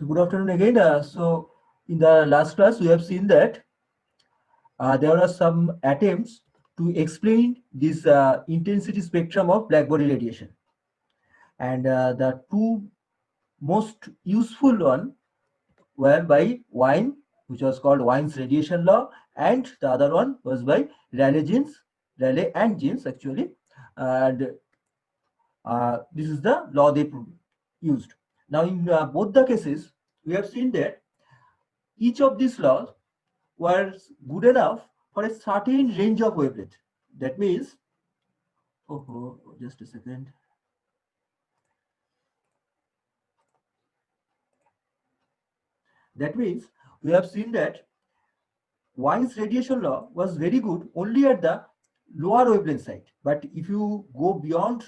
Good afternoon again. In the last class, we have seen that there are some attempts to explain this intensity spectrum of black body radiation. And the two most useful one were by Wien, which was called Wien's radiation law, and the other one was by Rayleigh and Jeans actually. And this is the law they used. Now, in both the cases, we have seen that each of these laws was good enough for a certain range of wavelength. That means, just a second. That means we have seen that Wien's radiation law was very good only at the lower wavelength side. But if you go beyond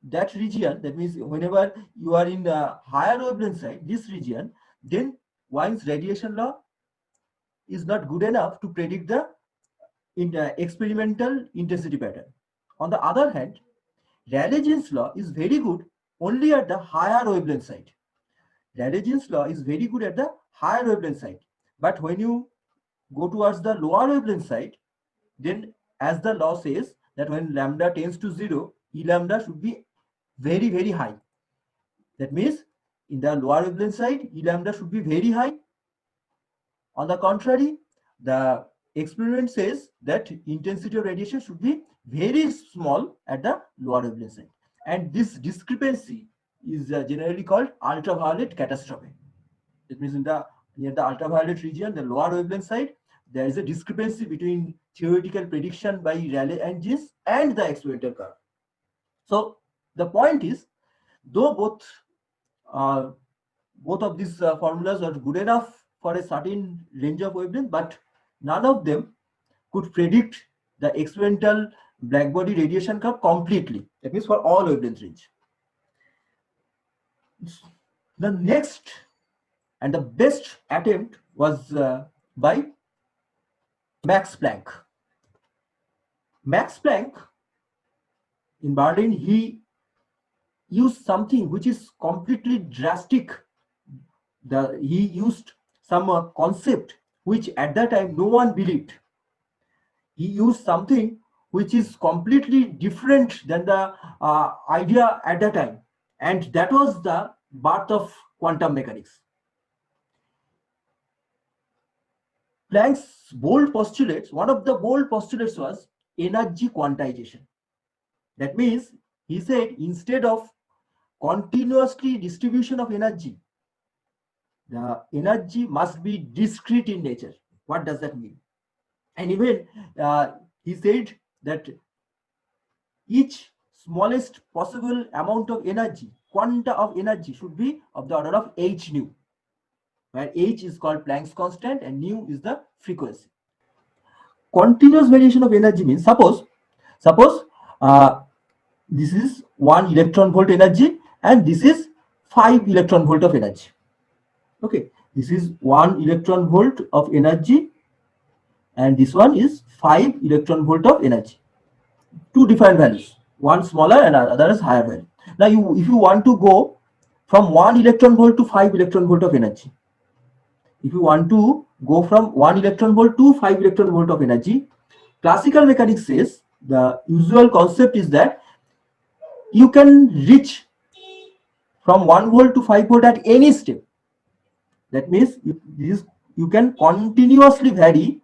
that region, that means whenever you are in the higher wavelength side, this region, then Wien's radiation law is not good enough to predict the experimental intensity pattern. On the other hand, Rayleigh-Jeans law is very good only at the higher wavelength side. Rayleigh-Jeans law is very good at the higher wavelength side. But when you go towards the lower wavelength side, then as the law says that when lambda tends to 0, E lambda should be very, very high. That means in the lower wavelength side, E lambda should be very high. On the contrary, the experiment says that intensity of radiation should be very small at the lower wavelength side. And this discrepancy is generally called ultraviolet catastrophe. It means near the ultraviolet region, the lower wavelength side, there is a discrepancy between theoretical prediction by Rayleigh and Jeans and the experimental curve. So the point is, though both of these formulas are good enough for a certain range of wavelength, but none of them could predict the experimental blackbody radiation curve completely. That means for all wavelength range. The next and the best attempt was by Max Planck. Max Planck in Berlin, he used something which is completely drastic. He used some concept which at that time no one believed. He used something which is completely different than the idea at that time, and that was the birth of quantum mechanics. Planck's bold postulates, one of the bold postulates was energy quantization. That means he said instead of continuously distribution of energy, the energy must be discrete in nature. What does that mean? And even he said that each smallest possible amount of energy, quanta of energy, should be of the order of h nu, where h is called Planck's constant and nu is the frequency. Continuous variation of energy means suppose this is 1 electron volt energy and this is 5 electron volt of energy. Okay, this is 1 electron volt of energy and this one is 5 electron volt of energy. Two different values, one smaller and other is higher value. Now if you want to go from 1 electron volt to 5 electron volt of energy, if you want to go from 1 electron volt to 5 electron volt of energy, classical mechanics says the usual concept is that you can reach from 1 volt to 5 volt at any step. That means you can continuously vary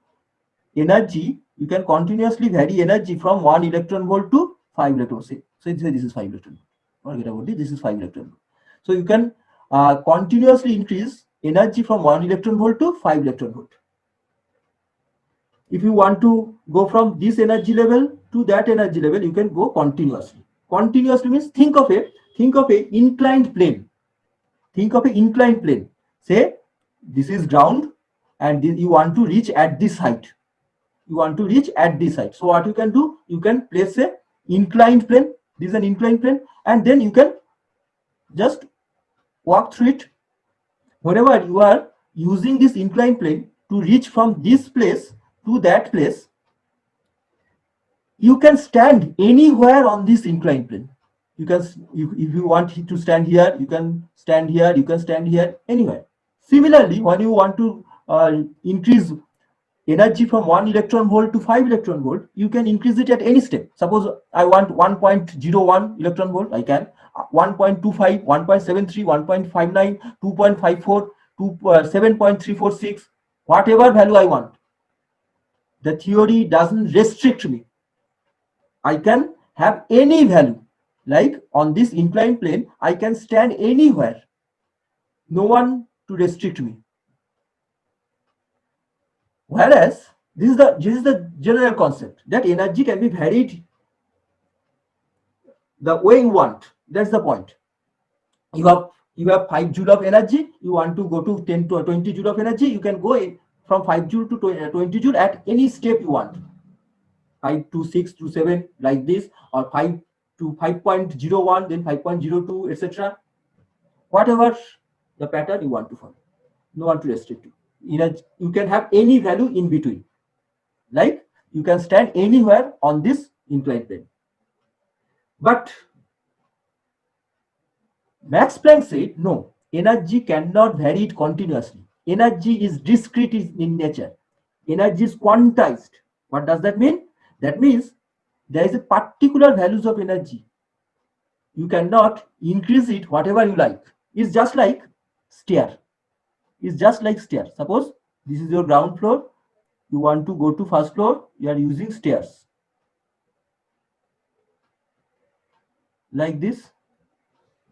energy. You can continuously vary energy from 1 electron volt to 5 electron volt. So this is 5 electron volt. Forget about it. This is 5 electron volt. So you can continuously increase energy from 1 electron volt to 5 electron volt. If you want to go from this energy level to that energy level, you can go continuously. Continuously means think of a inclined plane. Think of an inclined plane. Say this is ground and you want to reach at this height. You want to reach at this height. So what you can do, you can place a inclined plane. This is an inclined plane, and then you can just walk through it. Whenever you are using this inclined plane to reach from this place to that place, you can stand anywhere on this inclined plane. You can, if you want to stand here, you can stand here, you can stand here, anywhere. Similarly, when you want to increase energy from 1 electron volt to 5 electron volt, you can increase it at any step. Suppose I want 1.01 electron volt, I can 1.25, 1.73, 1.59, 2.54, 7.346, whatever value I want. The theory doesn't restrict me. I can have any value. Like on this inclined plane, I can stand anywhere. No one to restrict me. Whereas this is the general concept that energy can be varied the way you want. That's the point. You have 5 joule of energy. You want to go to 10 to 20 joule of energy. You can go from 5 joule to 20 joule at any step you want. 5 to 6 to 7 like this, or 5 to 5.01, then 5.02, etc. Whatever the pattern you want to follow. No one to restrict you. You can have any value in between. Like you can stand anywhere on this inclined plane. But Max Planck said, no, energy cannot vary continuously. Energy is discrete in nature. Energy is quantized. What does that mean? That means there is a particular values of energy. You cannot increase it whatever you like. It's just like stair. It's just like stair. Suppose this is your ground floor. You want to go to first floor. You are using stairs. Like this.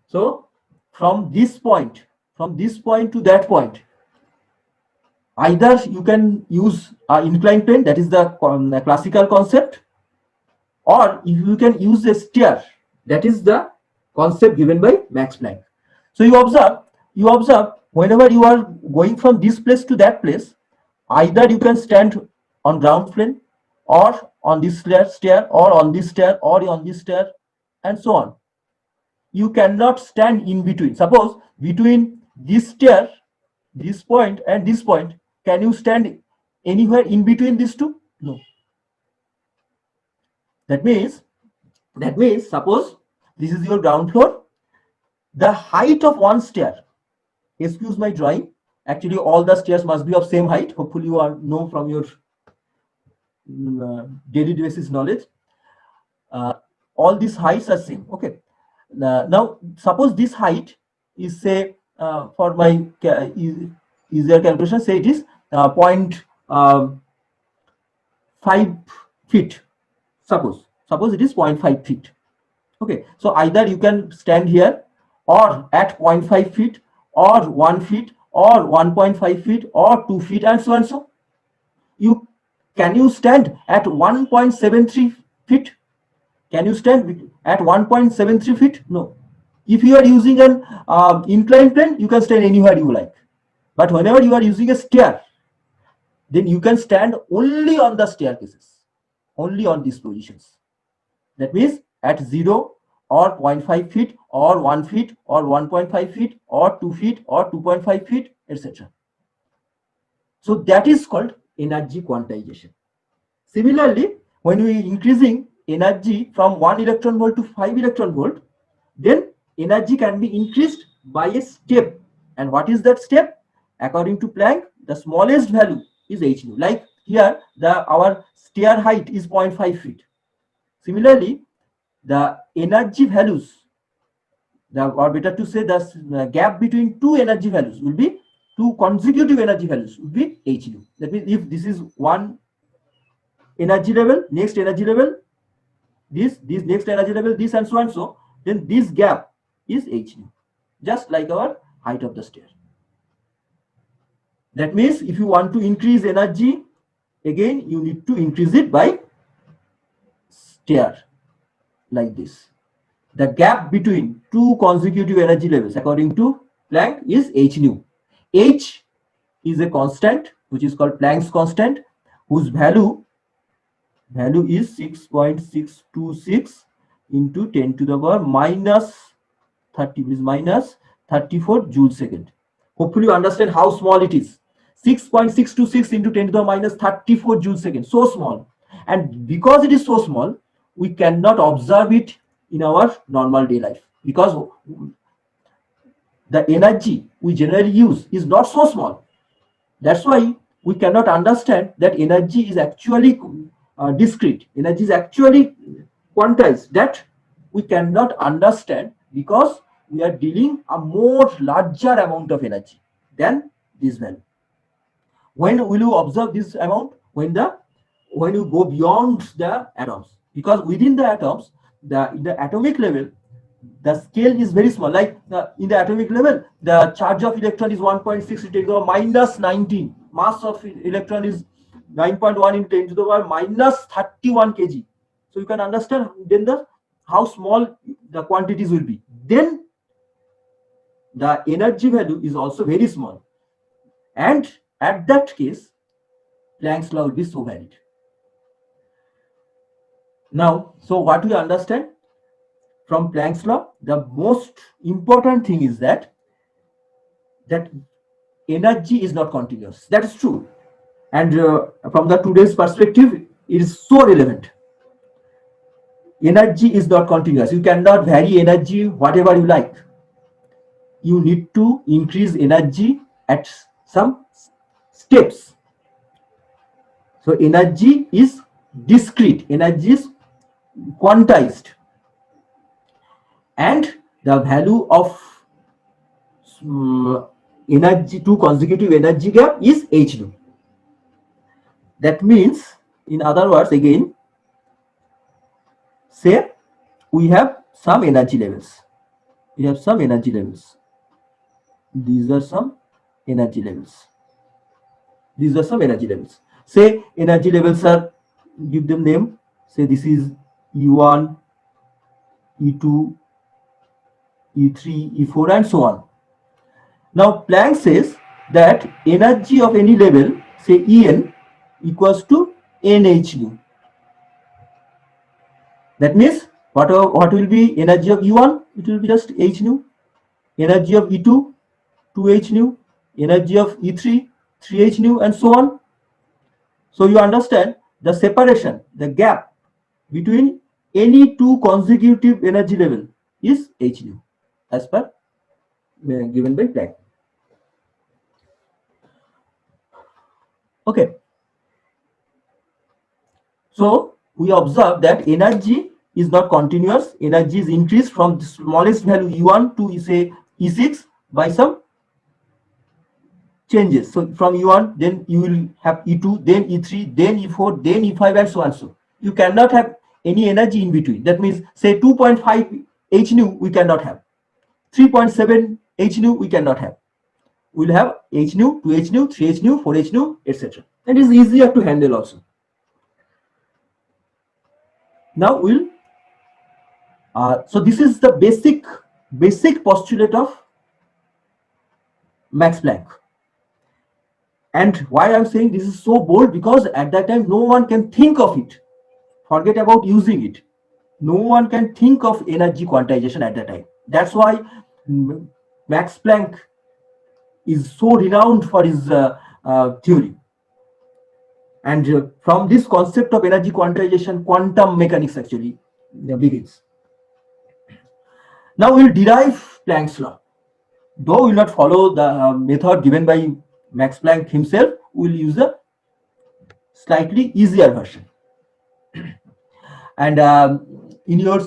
So from this point to that point, either you can use inclined plane, that is the classical concept, or you can use a stair, that is the concept given by Max Planck. So you observe whenever you are going from this place to that place, either you can stand on ground plane, or on this stair, or on this stair, or on this stair, and so on. You cannot stand in between. Suppose between this stair, this point, and this point, can you stand anywhere in between these two? No. That means suppose this is your ground floor. The height of one stair, excuse my drawing, actually all the stairs must be of same height. Hopefully you know from your daily basis knowledge. All these heights are same. Okay. Now suppose this height is, say, for my easier calculation, say it is 0.5 feet. Suppose it is 0.5 feet. Okay, so either you can stand here, or at 0.5 feet, or 1 feet, or 1.5 feet, or 2 feet, and so and so. Can you stand at 1.73 feet? Can you stand at 1.73 feet? No. If you are using an inclined plane, you can stand anywhere you like. But whenever you are using a stair, then you can stand only on the staircases, only on these positions. That means at 0, or 0.5 feet, or 1 feet, or 1.5 feet, or 2 feet, or 2.5 feet, etc. So that is called energy quantization. Similarly, when we are increasing energy from 1 electron volt to 5 electron volt, then energy can be increased by a step. And what is that step? According to Planck, the smallest value is h nu. Like here, our stair height is 0.5 feet. Similarly, the energy values, or better to say, the gap between two energy values will be, two consecutive energy values will be h nu. That means if this is one energy level, next energy level, this next energy level, this, and so and so, then this gap is h nu, just like our height of the stair. That means if you want to increase energy, again you need to increase it by stair, like this. The gap between two consecutive energy levels, according to Planck, is h nu. H is a constant which is called Planck's constant, whose value is 6.626 into 10 to the power minus 30, is minus 34 joule second. Hopefully you understand how small it is. 6.626 into 10 to the minus 34 joule second. So small. And because it is so small, we cannot observe it in our normal day life. Because the energy we generally use is not so small. That's why we cannot understand that energy is actually discrete. Energy is actually quantized. That we cannot understand because we are dealing a more larger amount of energy than this value. When will you observe this amount? When you go beyond the atoms, because within the atoms, in the atomic level, the scale is very small. Like in the atomic level, the charge of electron is 1.6 into 10 to the power minus 19. Mass of electron is 9.1 into 10 to the power minus 31 kg. So you can understand then how small the quantities will be. Then the energy value is also very small. And at that case, Planck's law will be so valid. Now, so what we understand from Planck's law, the most important thing is that energy is not continuous. That is true. And from the today's perspective, it is so relevant. Energy is not continuous. You cannot vary energy whatever you like. You need to increase energy at some steps. So energy is discrete, energy is quantized, and the value of energy, two consecutive energy gap is h nu. That means, in other words, again, say we have some energy levels. We have some energy levels. These are some energy levels. These are some energy levels. Say energy levels are, give them name. Say this is E1, E2, E3, E4, and so on. Now Planck says that energy of any level, say En, equals to nh nu. That means what will be energy of E1? It will be just h nu. Energy of E2, 2h nu. Energy of E3, 3h nu, and so on. So you understand the separation, the gap between any two consecutive energy level is h nu, as per given by Planck. Okay. So we observe that energy is not continuous. Energy is increased from the smallest value E1 to say E6 by some changes. So from E1, then you will have E2, then E3, then E4, then E5, and so on. So you cannot have any energy in between. That means say 2.5 h nu we cannot have. 3.7 h nu we cannot have. We will have h nu, 2h nu, 3h nu, 4h nu, etc. And it is easier to handle also. Now we'll so this is the basic postulate of Max Planck. And why I'm saying this is so bold, because at that time no one can think of it. Forget about using it. No one can think of energy quantization at that time. That's why Max Planck is so renowned for his theory. And from this concept of energy quantization, quantum mechanics actually begins. Now we'll derive Planck's law. Though we will not follow the method given by Max Planck himself, we will use a slightly easier version. And in your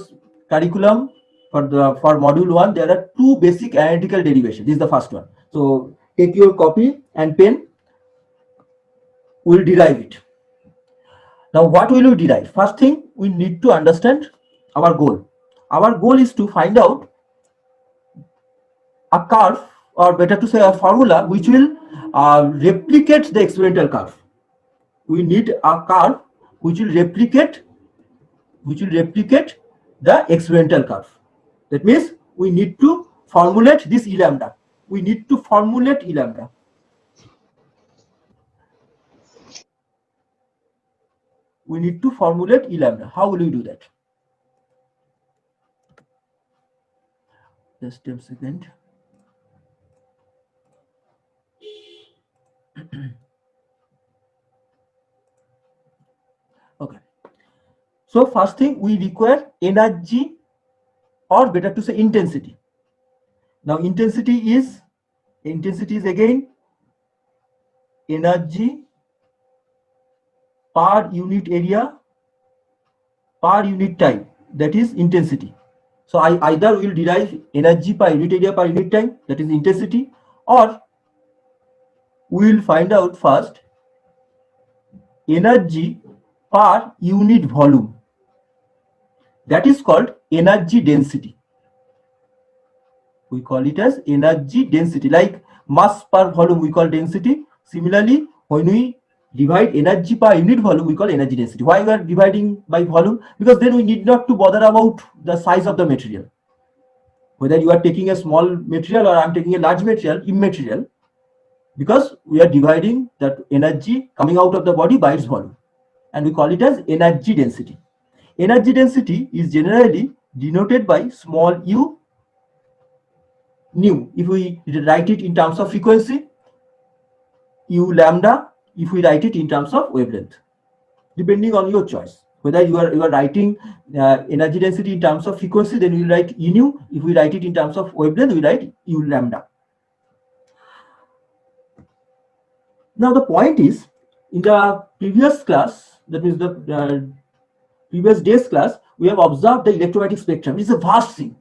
curriculum for module 1, there are two basic analytical derivations. This is the first one. So take your copy and pen. We will derive it. Now what will we derive? First thing, we need to understand our goal. Our goal is to find out a curve, or better to say a formula, which will replicate the experimental curve. We need a curve which will replicate the experimental curve. That means we need to formulate this E lambda. We need to formulate E lambda. We need to formulate E lambda. How will we do that? Just a second. Okay. So first thing, we require energy, or better to say intensity. Now intensity is again energy per unit area per unit time, that is intensity. So I either will derive energy per unit area per unit time, that is intensity, or we will find out first energy per unit volume, that is called energy density. We call it as energy density, like mass per volume we call density. Similarly, when we divide energy per unit volume, we call energy density. Why we are dividing by volume? Because then we need not to bother about the size of the material. Whether you are taking a small material or I am taking a large material, immaterial, because we are dividing that energy coming out of the body by its volume, and we call it as energy density. Energy density is generally denoted by small u nu if we write it in terms of frequency, u lambda if we write it in terms of wavelength, depending on your choice. Whether you are writing energy density in terms of frequency, then we will write u nu. If we write it in terms of wavelength, we write u lambda. Now the point is, in the previous class, that means the previous day's class, we have observed the electromagnetic spectrum. It is a vast thing.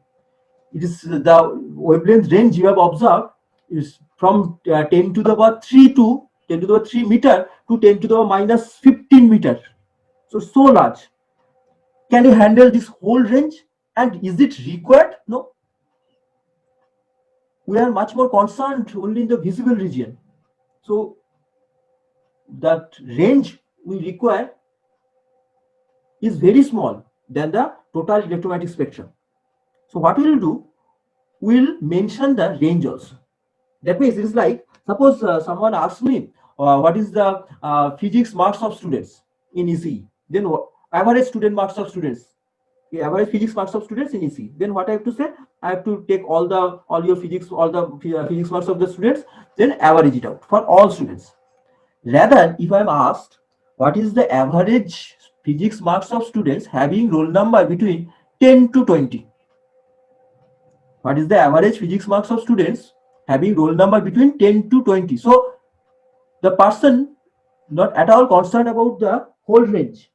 It is the wavelength range you have observed is from 10 to the power 3 to 10 to the power 3 meter to 10 to the power minus 15 meter. So large. Can you handle this whole range? And is it required? No. We are much more concerned only in the visible region. So that range we require is very small than the total electromagnetic spectrum. So what we will do, we will mention the range also. That means it is like, suppose someone asks me what is the physics marks of students in ECE, then average student marks of students, average physics marks of students in ECE. Then what I have to say, I have to take all your physics, all the physics marks of the students, then average it out for all students. Rather, if I am asked what is the average physics marks of students having roll number between 10 to 20, what is the average physics marks of students having roll number between 10 to 20? So the person not at all concerned about the whole range,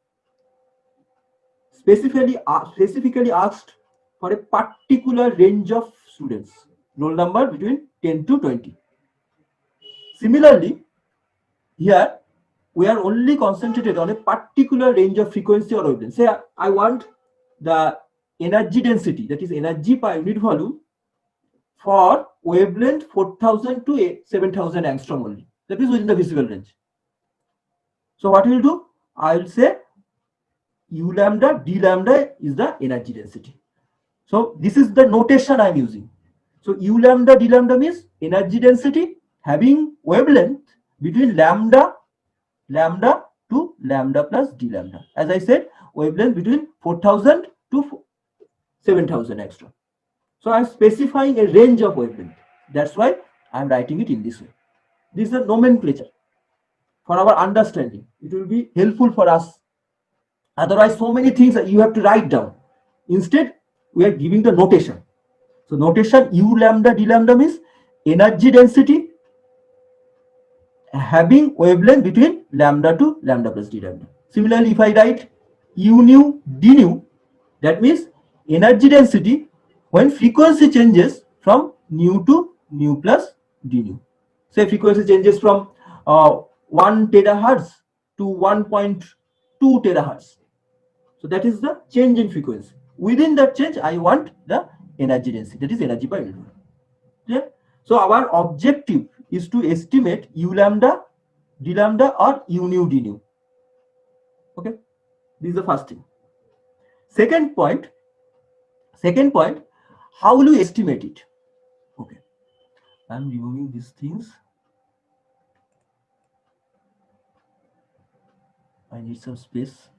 specifically asked for a particular range of students, roll number between 10 to 20. Similarly, here we are only concentrated on a particular range of frequency or wavelength. Say I want the energy density, that is energy per unit volume, for wavelength 4000 to 7000 angstrom only. That is within the visible range. So what we will do? I will say u lambda d lambda is the energy density. So this is the notation I am using. So u lambda d lambda means energy density having wavelength between lambda to lambda plus d lambda. As I said, wavelength between 4000 to 7000 angstrom. So I am specifying a range of wavelength. That's why I am writing it in this way. This is a nomenclature for our understanding. It will be helpful for us. Otherwise, so many things that you have to write down. Instead, we are giving the notation. So notation u lambda d lambda means energy density having wavelength between lambda to lambda plus d lambda. Similarly, if I write u nu d nu, that means energy density when frequency changes from nu to nu plus d nu. Say frequency changes from 1 terahertz to 1.2 terahertz. So that is the change in frequency. Within that change, I want the energy density, that is energy per unit. Clear? So our objective is to estimate u lambda, d lambda, or u nu d nu. Okay, this is the first thing. Second point, how will you estimate it? Okay, I'm removing these things. I need some space.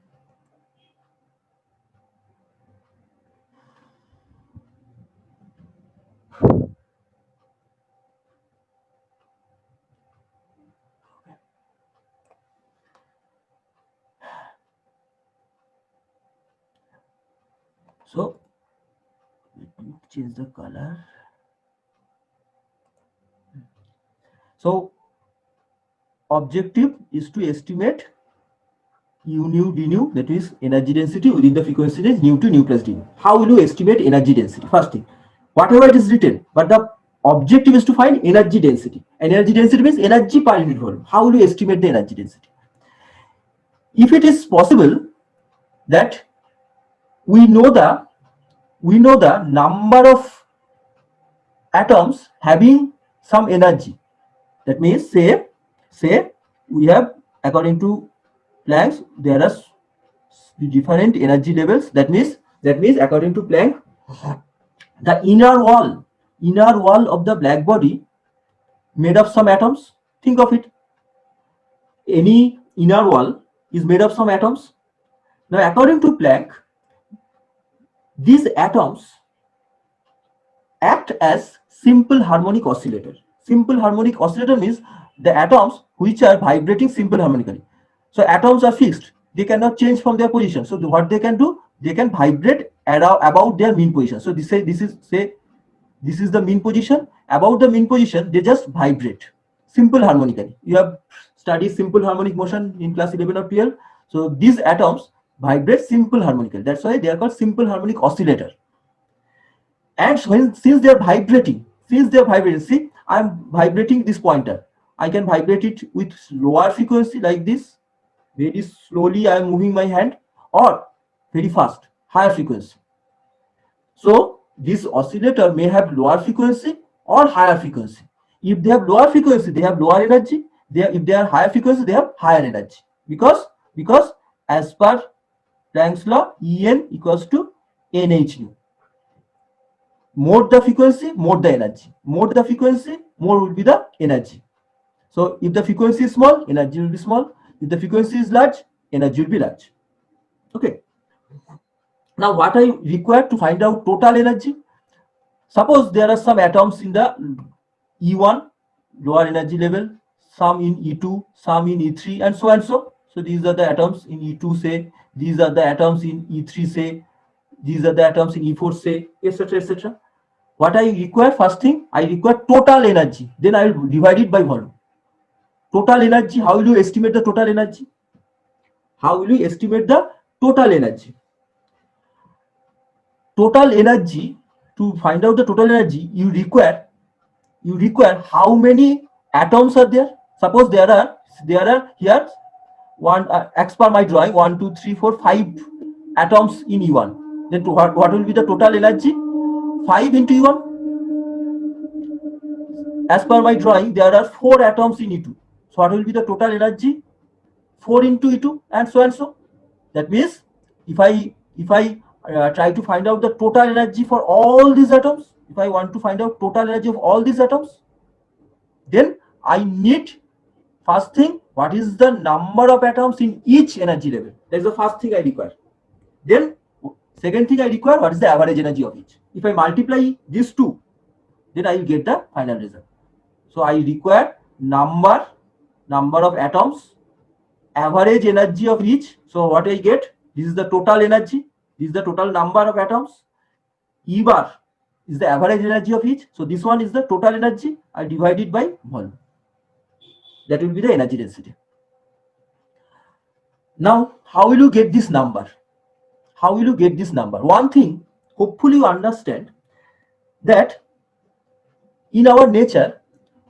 So let me change the color. So objective is to estimate U nu d nu, that is energy density within the frequency range nu to nu plus d nu. How will you estimate energy density? First thing, whatever it is written, but the objective is to find energy density. And energy density means energy per unit volume. How will you estimate the energy density? If it is possible that we know the number of atoms having some energy, that means say we have, according to Planck, there are different energy levels. That means according to Planck, the inner wall of the black body made of some atoms. Think of it. Any inner wall is made of some atoms. Now, according to Planck, these atoms act as simple harmonic oscillator. Simple harmonic oscillator means the atoms which are vibrating simple harmonically. So atoms are fixed. They cannot change from their position. So what they can do, they can vibrate about their mean position. So this is the mean position. About the mean position, they just vibrate simple harmonically. You have studied simple harmonic motion in class 11 or 12. So these atoms vibrate simple harmonically. That's why they are called simple harmonic oscillator. And since they are vibrating, see, I'm vibrating this pointer. I can vibrate it with lower frequency like this. Very slowly I am moving my hand, or very fast, higher frequency. So this oscillator may have lower frequency or higher frequency. If they have lower frequency, they have lower energy. If they are higher frequency, they have higher energy. Because as per Planck's law, En equals to NH nu. More the frequency, more the energy. More the frequency, more will be the energy. So if the frequency is small, energy will be small. If the frequency is large, energy will be large. Okay. Now what I require to find out total energy? Suppose there are some atoms in the E1, lower energy level, some in E2, some in E3, and so and so. So these are the atoms in E2, say. These are the atoms in E3, say. These are the atoms in E4, say, etc., etc. What I require, first thing, I require total energy. Then I will divide it by volume. Total energy, how will you estimate the total energy? How will you estimate the total energy? Total energy, to find out the total energy, you require how many atoms are there. Suppose there are here one, as per my drawing, 1, 2, 3, 4, 5 atoms in E1. Then what will be the total energy? 5 into E1. As per my drawing, there are 4 atoms in E2. So what will be the total energy? 4 into E2, and so and so. That means if I try to find out the total energy for all these atoms, if I want to find out total energy of all these atoms, then I need, first thing, what is the number of atoms in each energy level? That's the first thing I require. Then second thing I require, what is the average energy of each? If I multiply these two, then I will get the final result. So I require number of atoms, average energy of each. So what I get, this is the total energy, this is the total number of atoms. E bar is the average energy of each. So this one is the total energy. I divide it by volume. That will be the energy density. Now, how will you get this number? How will you get this number? One thing, hopefully you understand that in our nature,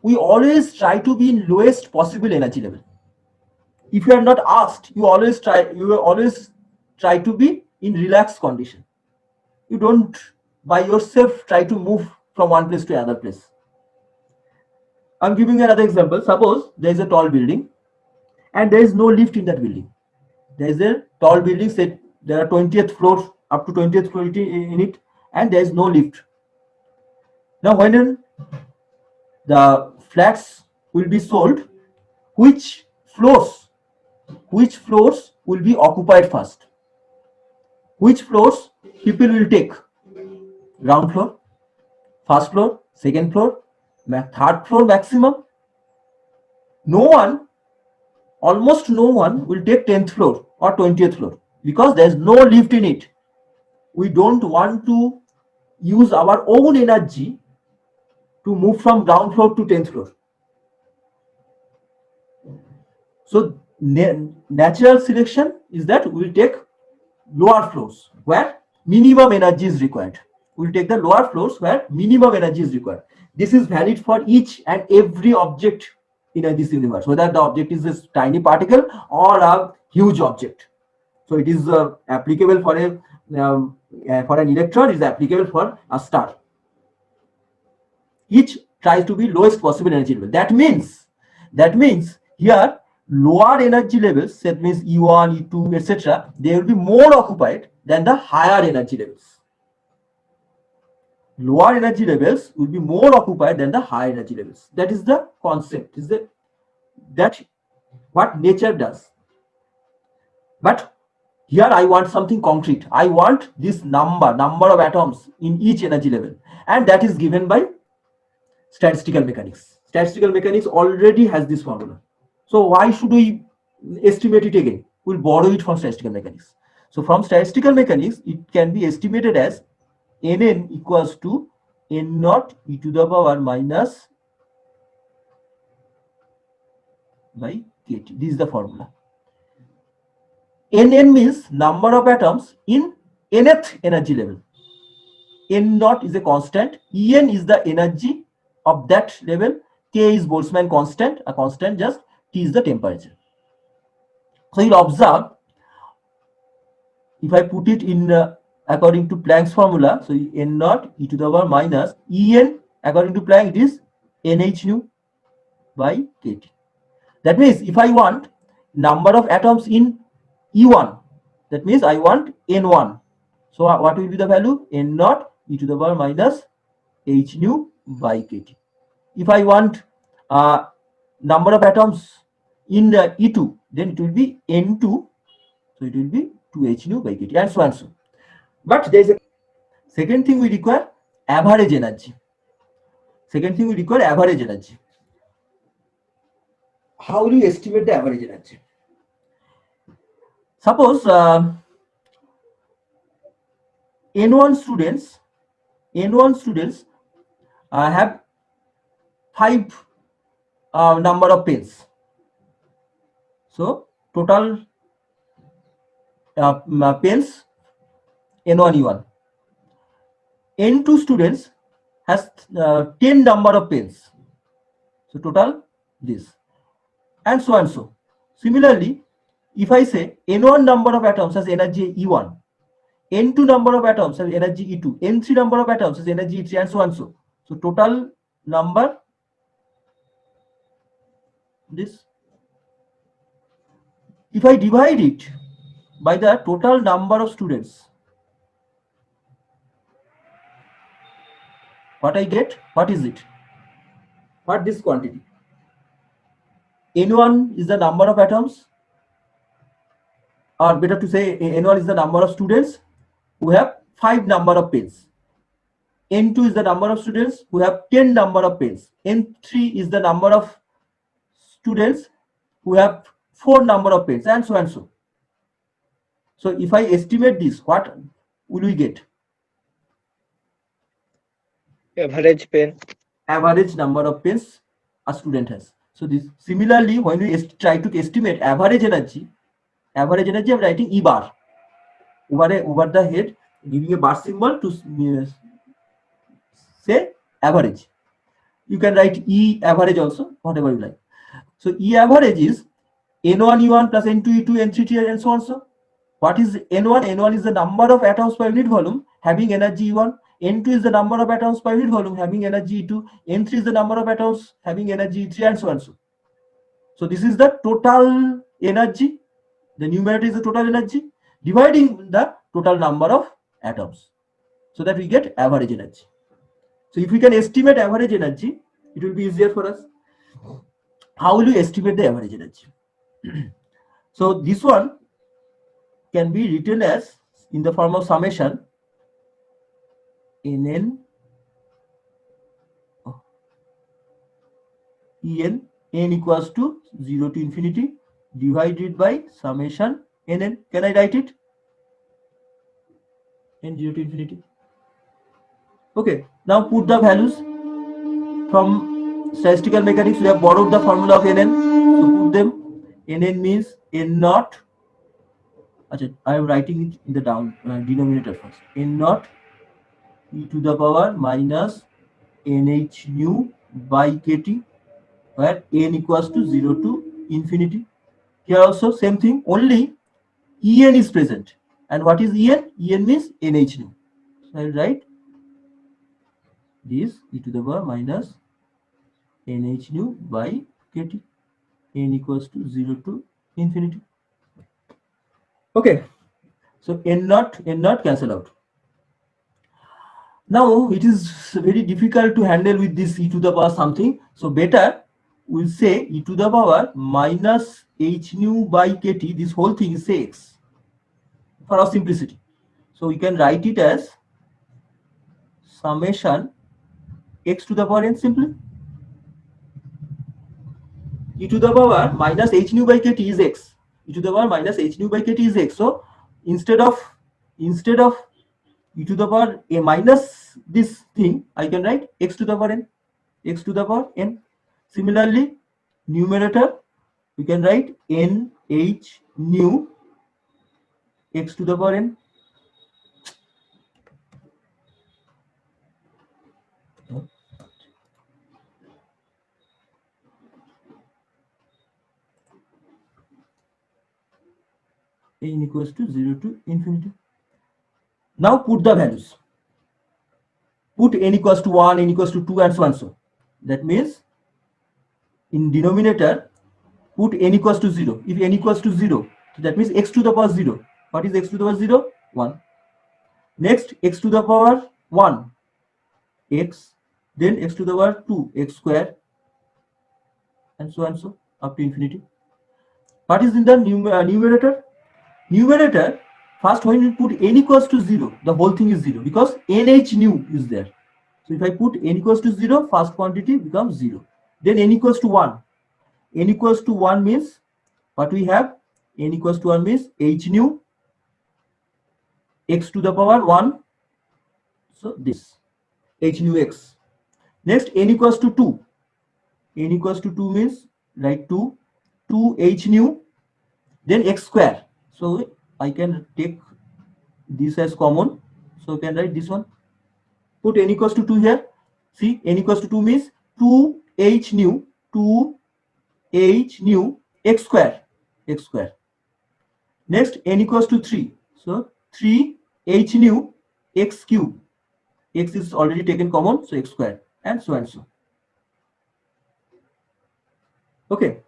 we always try to be in lowest possible energy level. If you are not asked, you always try to be in relaxed condition. You don't by yourself try to move from one place to another place. I'm giving another example. Suppose there is a tall building and there is no lift in that building. There is a tall building, say there are 20th floor, up to 20th floor in it, and there is no lift. Now when the flats will be sold, which floors will be occupied first? Which floors people will take? Ground floor, first floor, second floor, third floor maximum. Almost no one will take 10th floor or 20th floor because there is no lift in it. We don't want to use our own energy to move from ground floor to 10th floor. So natural selection is that we will take lower floors where minimum energy is required. We will take the lower floors where minimum energy is required. This is valid for each and every object in this universe, whether the object is a tiny particle or a huge object. So it is applicable for an electron, it is applicable for a star. Each tries to be lowest possible energy level. That means here lower energy levels, that means E1, E2, etc., they will be more occupied than the higher energy levels. Lower energy levels will be more occupied than the higher energy levels. That is the concept, that what nature does. But here I want something concrete. I want this number of atoms in each energy level, and that is given by statistical mechanics. Statistical mechanics already has this formula. So why should we estimate it again? We'll borrow it from statistical mechanics. So from statistical mechanics, it can be estimated as Nn equals to N naught e to the power minus by kT. This is the formula. Nn means number of atoms in nth energy level. N naught is a constant. En is the energy of that level. K is Boltzmann constant, a constant, just T is the temperature. So you'll observe, if I put it in according to Planck's formula, so N naught e to the power minus En, according to Planck, it is Nh nu by kT. That means if I want number of atoms in E1, that means I want N1. So what will be the value? N naught e to the power minus h nu by kT. If I want number of atoms in E2, then it will be N2, so it will be 2h nu by kT, and so and so. But there is a second thing we require, average energy. Second thing we require, average energy. How do you estimate the average energy? Suppose N1 students have 5 number of pens. So total pens N1 E1. N2 students has 10 number of pens. So total this, and so and so. Similarly, if I say N1 number of atoms has energy E1, N2 number of atoms has energy E2, N3 number of atoms has energy E3, and so and so. So total number, this, if I divide it by the total number of students, what I get? What is it? What this quantity? N1 is the number of atoms, or better to say N1 is the number of students who have 5 number of pens. N2 is the number of students who have 10 number of pens. N3 is the number of students who have 4 number of pens, and so and so. So if I estimate this, what will we get? Average pen. Average number of pens a student has. So this, similarly, when we try to estimate average energy, I'm writing E bar over the head, giving a bar symbol to say average. You can write E average also, whatever you like. So E average is N1 E1 plus N2 E2 N3 T and so on. So what is N1? N1 is the number of atoms per unit volume having energy E1. N2 is the number of atoms per unit volume having energy E2. N3 is the number of atoms having energy E3, and so on. So this is the total energy. The numerator is the total energy dividing the total number of atoms, so that we get average energy. So if we can estimate average energy, it will be easier for us. How will you estimate the average energy? So this one can be written as in the form of summation Nn En, n equals to 0 to infinity divided by summation Nn. Can I write it? N 0 to infinity. Okay, now put the values from statistical mechanics. We have borrowed the formula of Nn, so put them. Nn means n naught. I am writing it in the denominator first. N naught e to the power minus nh nu by kt, where n equals to 0 to infinity. Here also same thing, only En is present. And what is En? En means nh nu. So I will write this e to the power minus nh nu by kt, n equals to 0 to infinity. Okay, so n naught cancel out. Now it is very difficult to handle with this e to the power something, so better we'll say e to the power minus h nu by kt. This whole thing is say x for our simplicity, so we can write it as summation x to the power n simply. E to the power minus h nu by kt is x. E to the power minus h nu by kt is x. So instead of e to the power a minus this thing, I can write x to the power n. X to the power n. Similarly, numerator we can write n h nu x to the power n. N equals to 0 to infinity. Now put the values. Put n equals to 1, n equals to 2, and so on. So that means in denominator put n equals to 0. If n equals to 0, that means x to the power 0. What is x to the power 0? 1. Next, x to the power 1, x. Then x to the power 2, x square, and so up to infinity. What is in the numerator? Numerator, first when you put n equals to 0, the whole thing is 0 because nh nu is there. So if I put n equals to 0, first quantity becomes 0. Then n equals to 1. N equals to 1 means what we have? N equals to 1 means h nu x to the power 1. So this h nu x. Next, n equals to 2. N equals to 2 means write 2 h nu, then x square. So I can take this as common, so I can write this one. Put n equals to 2 here. See, n equals to 2 means 2 h nu x square. Next, n equals to 3. So 3 h nu x cube. X is already taken common, so x square, and so. Okay.